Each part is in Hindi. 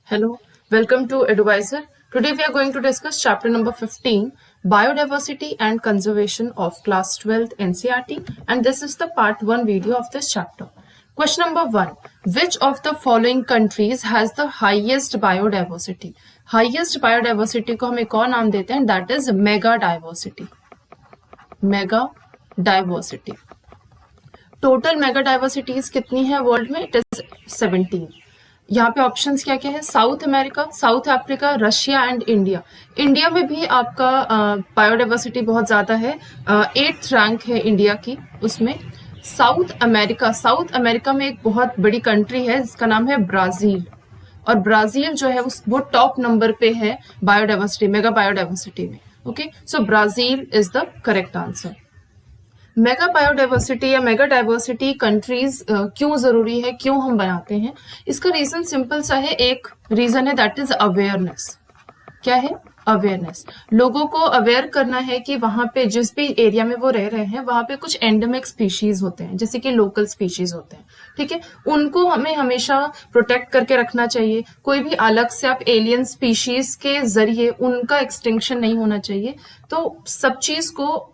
Hello, welcome to Advisor. Today we are going to discuss chapter number 15, Biodiversity and Conservation of Class 12th NCERT, and this is the part 1 video of this chapter. Question number 1. Which of the following countries has the highest biodiversity? Highest biodiversity को हम एक और नाम देते हैं, that is mega diversity. Mega diversity. Total mega diversities कितनी है वर्ल्ड में? It is 17. यहाँ पे ऑप्शंस क्या क्या है? South America, south Africa, Russia and India. India में भी आपका बायोडाइवर्सिटी बहुत ज्यादा है. 8th रैंक है इंडिया की उसमें. साउथ अमेरिका में एक बहुत बड़ी कंट्री है जिसका नाम है ब्राजील, और ब्राजील जो है वो टॉप नंबर पे है बायोडाइवर्सिटी, मेगा बायोडाइवर्सिटी में. Okay, so Brazil is the correct answer. Mega biodiversity या मेगा डाइवर्सिटी कंट्रीज क्यों जरूरी है, क्यों हम बनाते हैं? इसका रीजन सिंपल सा है. एक रीजन है दैट इज अवेयरनेस. क्या है? अवेयरनेस. लोगों को अवेयर करना है कि वहां पे जिस भी एरिया में वो रह रहे हैं वहां पे कुछ एंडेमिक स्पीशीज होते हैं, जैसे कि लोकल स्पीशीज होते हैं. ठीक है, उनको हमें हमेशा प्रोटेक्ट करके रखना चाहिए. कोई भी अलग से आप एलियन स्पीशीज के जरिए उनका एक्सटिंक्शन नहीं होना चाहिए. तो सब चीज को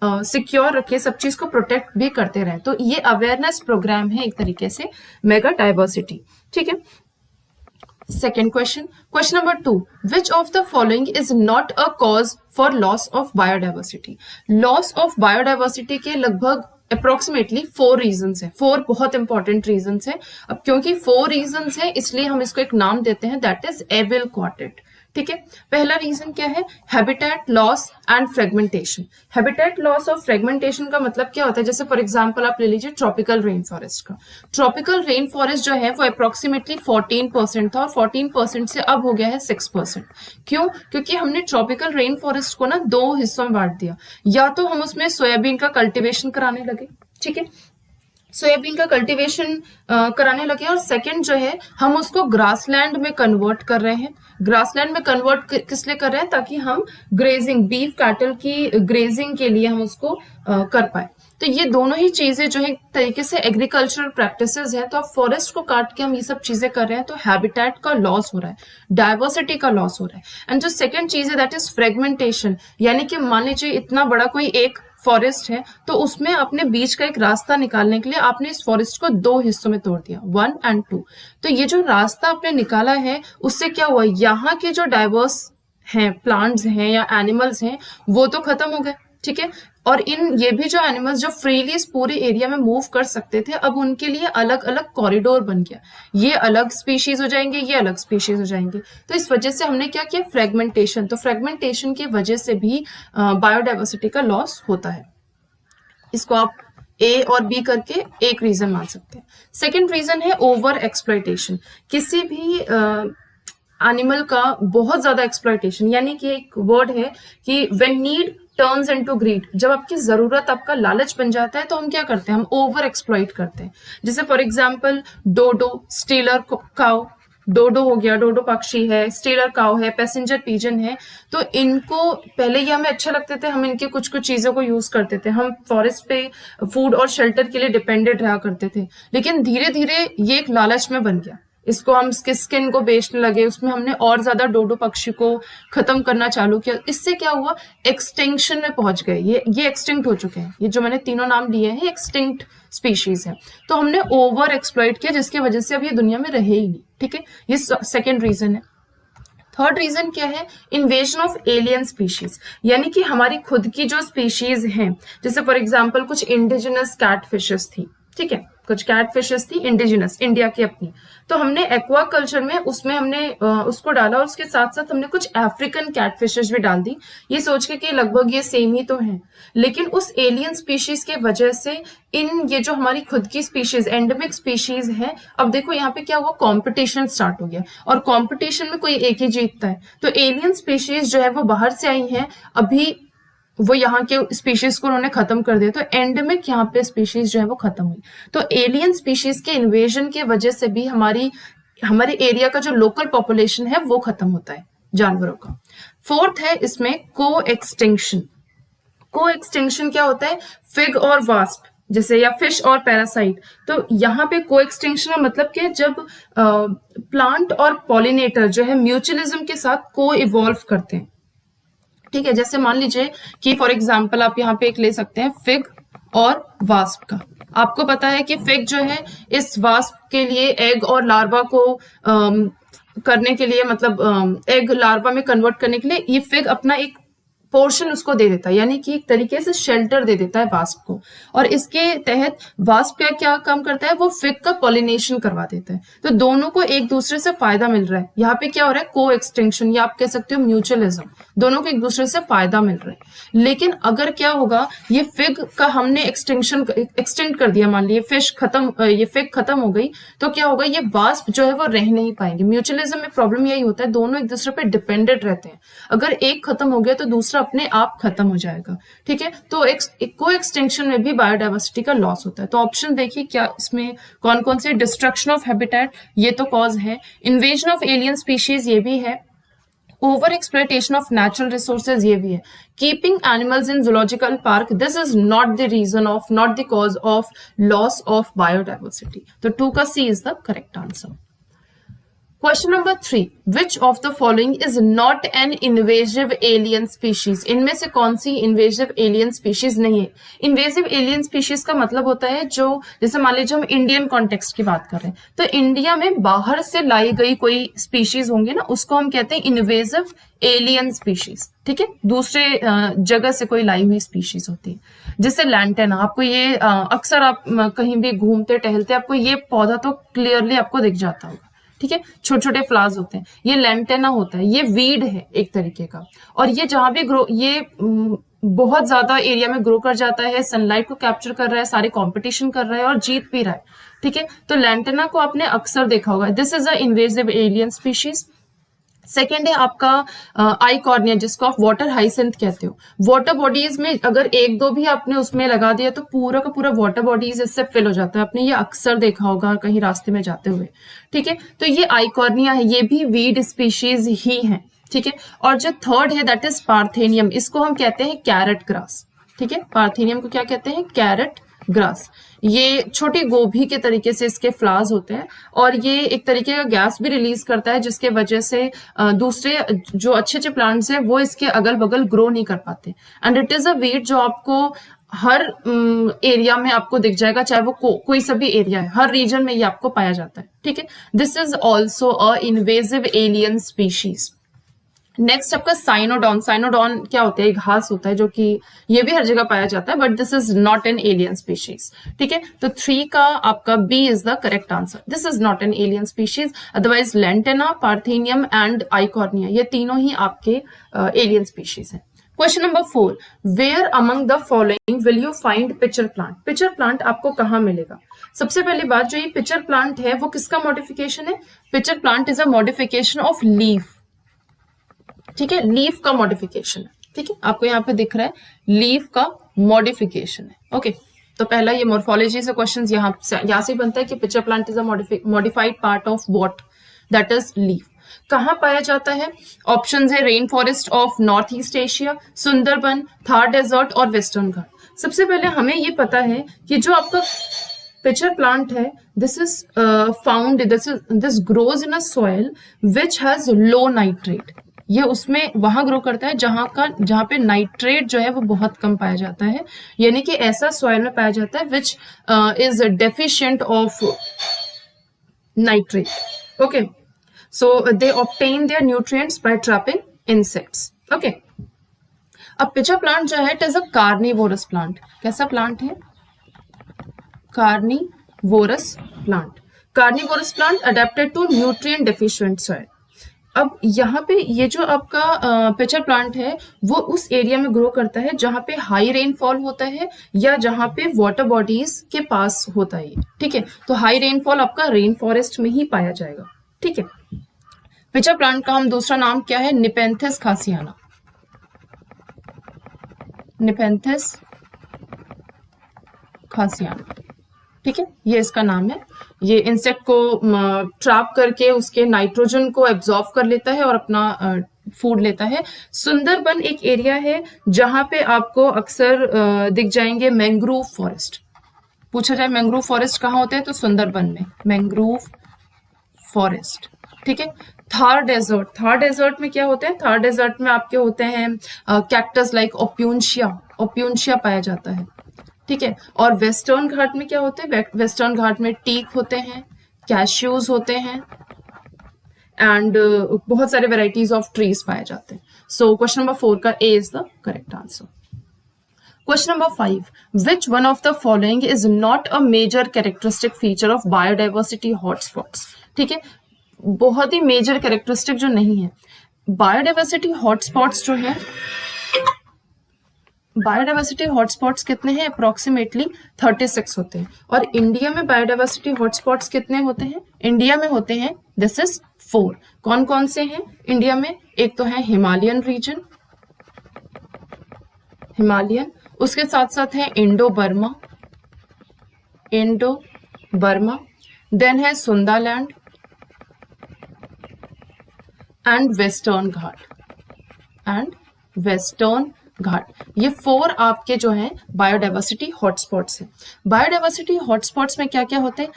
सिक्योर रखे, सब चीज को प्रोटेक्ट भी करते रहे. तो ये अवेयरनेस प्रोग्राम है एक तरीके से मेगा डाइवर्सिटी. ठीक है. Second question number 2. Which of the following is not a cause for loss of biodiversity? Loss of biodiversity के लगभग अप्रोक्सीमेटली 4 रीजंस है. 4 बहुत इंपॉर्टेंट रीजंस है. अब क्योंकि 4 रीजंस है इसलिए हम इसको एक नाम देते हैं, दैट इज एविल क्वार्टेट. ठीक है. पहला रीजन क्या है? Habitat loss and fragmentation. Habitat loss और फ्रेगमेंटेशन का मतलब क्या होता है? जैसे फॉर एग्जांपल आप ले लीजिए ट्रॉपिकल रेन फॉरेस्ट का. ट्रॉपिकल रेन फॉरेस्ट जो है वो अप्रोक्सीमेटली 14% था और 14% से अब हो गया है 6%. क्यों? क्योंकि हमने ट्रॉपिकल रेन फॉरेस्ट को ना 2 हिस्सों में बांट दिया. या तो हम उसमें सोयाबीन का कल्टिवेशन कराने लगे. ठीक है, सोयाबीन का कल्टीवेशन कराने लगे. और सेकंड जो है हम उसको ग्रासलैंड में कन्वर्ट कर रहे हैं. ग्रासलैंड में कन्वर्ट किस लिए कर रहे हैं? ताकि हम ग्रेजिंग, बीफ कैटल की ग्रेजिंग के लिए हम उसको कर पाए. तो ये दोनों ही चीजें जो है तरीके से एग्रीकल्चरल प्रैक्टिसेस है. तो आप फॉरेस्ट को काट के हम ये सब चीजें कर रहे हैं, तो हैबिटेट का लॉस हो रहा है, डाइवर्सिटी का लॉस हो रहा है. एंड जो सेकंड चीज है दैट इज फ्रेगमेंटेशन. यानी कि मान लीजिए इतना बड़ा कोई एक फॉरेस्ट है तो उसमें अपने बीच का एक रास्ता निकालने के लिए आपने इस फॉरेस्ट को 2 हिस्सों में तोड़ दिया, 1 and 2. तो ये जो रास्ता आपने निकाला है उससे क्या हुआ? यहाँ के जो डाइवर्स हैं, प्लांट्स हैं या एनिमल्स हैं, वो तो खत्म हो गए. ठीक है, और ये भी जो एनिमल्स जो फ्रीली इस पूरे एरिया में मूव कर सकते थे, अब उनके लिए अलग अलग कॉरिडोर बन गया. ये अलग स्पीशीज हो जाएंगे, ये अलग स्पीशीज हो जाएंगे. तो इस वजह से हमने क्या किया? फ्रेगमेंटेशन. तो फ्रेगमेंटेशन की वजह से भी बायोडाइवर्सिटी का लॉस होता है. इसको आप ए और बी करके एक रीजन मान सकते हैं. सेकेंड रीजन है ओवर एक्सप्लॉइटेशन. किसी भी एनिमल का बहुत ज्यादा एक्सप्लॉइटेशन, यानी कि एक वर्ड है कि when need turns into greed. जब आपकी जरूरत, आपका लालच बन जाता है तो हम क्या करते हैं? हम ओवर एक्सप्लॉइट करते हैं. जैसे फॉर एग्जांपल डोडो, स्टीलर काउ. डोडो हो गया, डोडो पक्षी है, स्टीलर काउ है, पैसेंजर पीजन है. तो इनको पहले ये हमें अच्छे लगते थे, हम इनके कुछ कुछ चीजों को यूज करते थे, हम फॉरेस्ट पे फूड और शेल्टर के लिए डिपेंडेंट रहा करते थे. लेकिन धीरे धीरे ये एक लालच में बन गया. इसको हम स्किन को बेचने लगे, उसमें हमने और ज्यादा डोडो पक्षी को खत्म करना चालू किया. इससे क्या हुआ? एक्सटिंक्शन में पहुंच गए. ये एक्सटिंक्ट हो चुके हैं. ये जो मैंने तीनों नाम लिए हैं एक्सटिंक्ट स्पीशीज है. तो हमने ओवर एक्सप्लॉइट किया जिसकी वजह से अब ये दुनिया में रहे ही नहीं. ठीक है, ये सेकेंड रीजन है. थर्ड रीजन क्या है? Invasion of alien species. यानी कि हमारी खुद की जो स्पीशीज हैं, जैसे फॉर एग्जांपल कुछ इंडिजिनस कैट फिशेस थी. ठीक है, कुछ कैट फिशेस थी इंडिजिनस, इंडिया की अपनी. तो हमने एक्वा कल्चर में उसमें हमने उसको डाला और उसके साथ साथ हमने कुछ अफ्रीकन कैट फिशेस भी डाल दी, ये सोच के कि लगभग ये सेम ही तो हैं. लेकिन उस एलियन स्पीशीज के वजह से ये जो हमारी खुद की स्पीशीज, एंडेमिक स्पीशीज है, अब देखो यहाँ पे क्या हुआ? कॉम्पिटिशन स्टार्ट हो गया. और कॉम्पिटिशन में कोई एक ही जीतता है. तो एलियन स्पीशीज जो है वो बाहर से आई है, अभी वो यहाँ के स्पीशीज को उन्होंने खत्म कर दिया. तो एंडेमिक यहाँ पे स्पीशीज जो है वो खत्म हुई. तो एलियन स्पीशीज के इन्वेजन की वजह से भी हमारे एरिया का जो लोकल पॉपुलेशन है वो खत्म होता है जानवरों का. फोर्थ है इसमें को एक्सटिंक्शन. को एक्सटिंक्शन क्या होता है? फिग और वास्प जैसे, या फिश और पैरासाइट। तो यहाँ पे को एक्सटेंशन का मतलब कि जब प्लांट और पॉलिनेटर जो है म्यूचुअलिज्म के साथ को इवॉल्व करते हैं, ठीक है। जैसे मान लीजिए कि फॉर एग्जाम्पल आप यहाँ पे एक ले सकते हैं फिग और वास्प का। आपको पता है कि फिग जो है इस वास्प के लिए एग और लार्वा को करने के लिए, मतलब एग लार्वा में कन्वर्ट करने के लिए ये फिग अपना एक पोर्शन उसको दे देता है, यानी कि एक तरीके से शेल्टर दे देता है वास्प को। और इसके तहत वास्प का क्या काम करता है, वो फिग का पॉलिनेशन करवा देता है। तो दोनों को एक दूसरे से फायदा मिल रहा है। यहाँ पे क्या हो रहा है, को एक्सटेंशन, या आप कह सकते हो म्यूचुअलिज्म। दोनों को एक दूसरे से फायदा मिल रहा है। लेकिन अगर क्या होगा, ये फिग का हमने एक्सटेंड कर दिया, मान लीजिए ये फिग खत्म हो गई, तो क्या होगा, ये वास्प जो है वो रह नहीं पाएंगे। म्यूचुअलिज्म में प्रॉब्लम यही होता है, दोनों एक दूसरे पे डिपेंडेंट रहते हैं। अगर एक खत्म हो गया तो दूसरा अपने आप खत्म हो जाएगा, ठीक है। तो को एक्सटेंशन में भी बायोडायवर्सिटी का लॉस होता है। तो ऑप्शन देखिए क्या इसमें कौन कौन से, डिस्ट्रक्शन ऑफ हैबिटेट ये तो कॉज है, इन्वेजन ऑफ एलियन स्पीशीज ये भी है, over exploitation of natural resources ये भी है, keeping animals in zoological park this is not the reason of, not the cause of loss of biodiversity. तो 2 का C is the correct answer. Question number 3, which of the following is not an invasive alien species. इनमें से कौन सी इन्वेजिव एलियन स्पीशीज नहीं है। इन्वेजिव एलियन स्पीशीज का मतलब होता है जो, जैसे मान लीजिए हम इंडियन कॉन्टेक्स्ट की बात कर रहे हैं, तो इंडिया में बाहर से लाई गई कोई स्पीशीज होंगे ना, उसको हम कहते हैं इन्वेजिव एलियन स्पीशीज, ठीक है। दूसरे जगह से कोई लाई हुई स्पीशीज होती है। जैसे लैंटेना, आपको ये अक्सर आप कहीं भी घूमते टहलते आपको ये पौधा तो क्लियरली आपको दिख जाता होगा, ठीक है। छोटे छोटे फ्लावर्स होते हैं, ये लैंटेना होता है, ये वीड है एक तरीके का। और ये जहां भी ग्रो, ये बहुत ज्यादा एरिया में ग्रो कर जाता है, सनलाइट को कैप्चर कर रहा है, सारे कंपटीशन कर रहा है और जीत भी रहा है, ठीक है। तो लैंटेना को आपने अक्सर देखा होगा। This is a invasive alien species. Second है आपका आइकॉर्निया, जिसको आप वाटर हाइसिंथ कहते हो। वाटर बॉडीज में अगर एक दो भी आपने उसमें लगा दिया तो पूरा का पूरा वाटर बॉडीज इससे फिल हो जाता है। आपने ये अक्सर देखा होगा कहीं रास्ते में जाते हुए, ठीक है। तो ये आइकॉर्निया है, ये भी वीड स्पीशीज ही है, ठीक है। और जो थर्ड है दैट इज पार्थेनियम, इसको हम कहते हैं कैरेट ग्रास, ठीक है। पार्थेनियम को क्या कहते हैं, कैरेट ग्रास। ये छोटी गोभी के तरीके से इसके फ्लावर्स होते हैं और ये एक तरीके का गैस भी रिलीज करता है, जिसके वजह से दूसरे जो अच्छे अच्छे प्लांट्स हैं वो इसके अगल बगल ग्रो नहीं कर पाते। And it is a weed जो आपको हर एरिया में आपको दिख जाएगा, चाहे वो कोई सा भी एरिया है, हर रीजन में ये आपको पाया जाता है, ठीक है। This is also a invasive alien species. Next आपका साइनोडॉन। साइनोडॉन क्या होता है, एक घास होता है जो कि ये भी हर जगह पाया जाता है, but this is not an alien species, ठीक है। तो 3 का आपका B is the correct answer. This is not an alien species. Otherwise lantana, parthenium and eichhornia ये तीनों ही आपके एलियन स्पीशीज हैं। Question number 4, where among the following will you find pitcher plant. Pitcher plant आपको कहाँ मिलेगा। सबसे पहली बात, जो ये पिचर प्लांट है वो किसका मॉडिफिकेशन है। Picture plant is a modification of leaf, ठीक है। लीफ का मॉडिफिकेशन है, ठीक है। आपको यहाँ पे दिख रहा है लीफ का मॉडिफिकेशन है, ओके। तो पहला ये मॉर्फोलॉजी से क्वेश्चन यहाँ से बनता है कि pitcher plant is a modified part of what, that is leaf. कहाँ पाया जाता है, ऑप्शंस है rain forest of North East Asia, Sundarban, Thar Desert और वेस्टर्न घाट। सबसे पहले हमें ये पता है कि जो आपका पिचर प्लांट है, this is found, this grows in a soil which has low nitrate. ये उसमें वहां ग्रो करता है जहां पे नाइट्रेट जो है वो बहुत कम पाया जाता है, यानी कि ऐसा सॉइल में पाया जाता है which is deficient of nitrate, okay. So they obtain their nutrients by trapping insects, okay. अब पिचर प्लांट जो है it is a carnivorous plant. कैसा प्लांट है, carnivorous plant. Carnivorous plant adapted to nutrient deficient soil. अब यहाँ पे ये जो आपका पिचर प्लांट है वो उस एरिया में ग्रो करता है जहां पे हाई रेनफॉल होता है या जहां पे वाटर बॉडीज के पास होता है, ठीक है। तो हाई रेनफॉल आपका रेन फॉरेस्ट में ही पाया जाएगा, ठीक है। पिचर प्लांट का हम दूसरा नाम क्या है, निपेंथिस खासियाना। निपेंथिस खासियाना, ठीक है, ये इसका नाम है। ये इंसेक्ट को ट्रैप करके उसके नाइट्रोजन को एब्जॉर्ब कर लेता है और अपना फूड लेता है। सुंदरबन एक एरिया है जहां पे आपको अक्सर दिख जाएंगे मैंग्रोव फॉरेस्ट, पूछा जाए मैंग्रोव फॉरेस्ट कहाँ होते हैं तो सुंदरबन में मैंग्रोव फॉरेस्ट, ठीक है। थार डेजर्ट, थार डेजर्ट में क्या होते हैं, थार डेजर्ट में आपके होते हैं कैक्टस लाइक ओप्यूनशिया पाया जाता है, ठीक है। और वेस्टर्न घाट में क्या होते हैं, वेस्टर्न घाट में टीक होते हैं, कैश्यूज होते हैं एंड बहुत सारे वेराइटीज ऑफ ट्रीज पाए जाते हैं। सो क्वेश्चन नंबर 4 का A is the correct answer. Question number 5. Which one of the following is not a major characteristic feature of biodiversity hotspots? ठीक है, बहुत ही मेजर कैरेक्टरिस्टिक जो नहीं है। बायोडाइवर्सिटी हॉटस्पॉट्स जो है, बायोडाइवर्सिटी हॉटस्पॉट्स कितने हैं, अप्रोक्सीमेटली 36 होते हैं। और इंडिया में बायोडाइवर्सिटी हॉटस्पॉट्स कितने होते हैं, इंडिया में होते हैं दिस इज 4। कौन कौन से हैं इंडिया में, एक तो है हिमालयन रीजन, हिमालयन, उसके साथ साथ है इंडो बर्मा, देन है सुंदालैंड एंड वेस्टर्न घाट। ये 4 आपके जो हैं बायोडाइवर्सिटी हॉटस्पॉट्स हैं। बायोडाइवर्सिटी हॉटस्पॉट्स में क्या क्या होते हैं,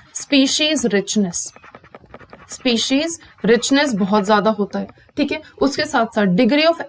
स्पीशीज रिचनेस बहुत ज्यादा होता है, ठीक है। उसके साथ साथ डिग्री ऑफ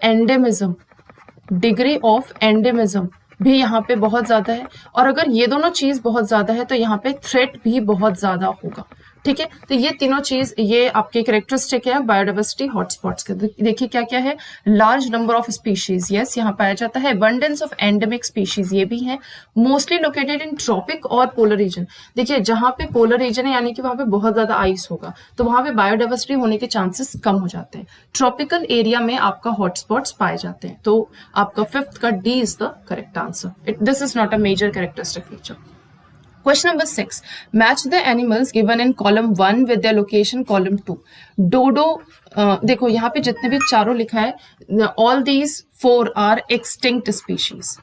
एंडेमिज्म भी यहाँ पे बहुत ज्यादा है। और अगर ये दोनों चीज बहुत ज्यादा है तो यहाँ पे थ्रेट भी बहुत ज्यादा होगा, ठीक है। तो ये तीनों चीज, ये आपके कैरेक्टरिस्टिक है बायोडाइवर्सिटी हॉटस्पॉट्स के। देखिए क्या क्या है, large number of species, yes यहाँ पाया जाता है। अबंडेंस ऑफ एंडेमिक स्पीशीज, ये भी है। मोस्टली लोकेटेड इन ट्रॉपिक और पोलर रीजन। देखिए जहां पे पोलर रीजन है यानी कि वहां पे बहुत ज्यादा आइस होगा तो वहां पे बायोडाइवर्सिटी होने के चांसेस कम हो जाते हैं। ट्रॉपिकल एरिया में आपका हॉटस्पॉट्स पाए जाते हैं। तो आपका 5th का D is the correct answer. This is not a major characteristic feature. Question number 6. Match the animals given in column 1 with their location column 2. डोडो, देखो यहाँ पे जितने भी चारों लिखा है, all these 4 are extinct species.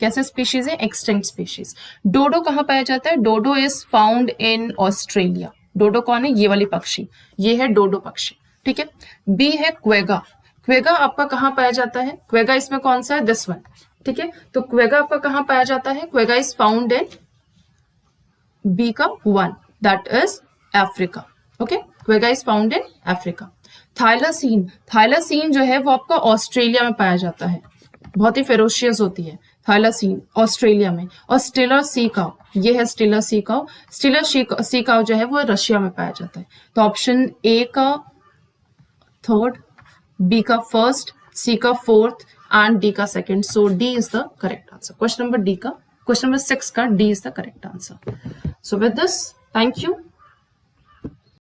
कैसे स्पीशीज है, एक्सटिंक्ट स्पीशीज। डोडो कहाँ पाया जाता है, डोडो इज फाउंड इन ऑस्ट्रेलिया। डोडो कौन है, ये वाली पक्षी, ये है डोडो पक्षी, ठीक है। बी है क्वेगा, क्वेगा आपका कहाँ पाया जाता है, क्वेगा इसमें कौन सा है, दिस वन, ठीक है। तो क्वेगा आपका कहाँ पाया जाता है, quagga is found in B का 1, that is Africa, okay. Quagga is found in Africa. Thylacine जो है वो आपका ऑस्ट्रेलिया में पाया जाता है, बहुत ही फेरोशियस होती है थाइलासीन ऑस्ट्रेलिया में। और स्टिलर सी काउ, ये है स्टिलर सी काउ। स्टिलर सी काउ जो है वो रशिया में पाया जाता है। तो ऑप्शन ए का 3rd, बी का 1st, सी का 4th एंड डी का 2nd। So D is the correct answer. Question number 6 का D is the correct answer. So with this, thank you.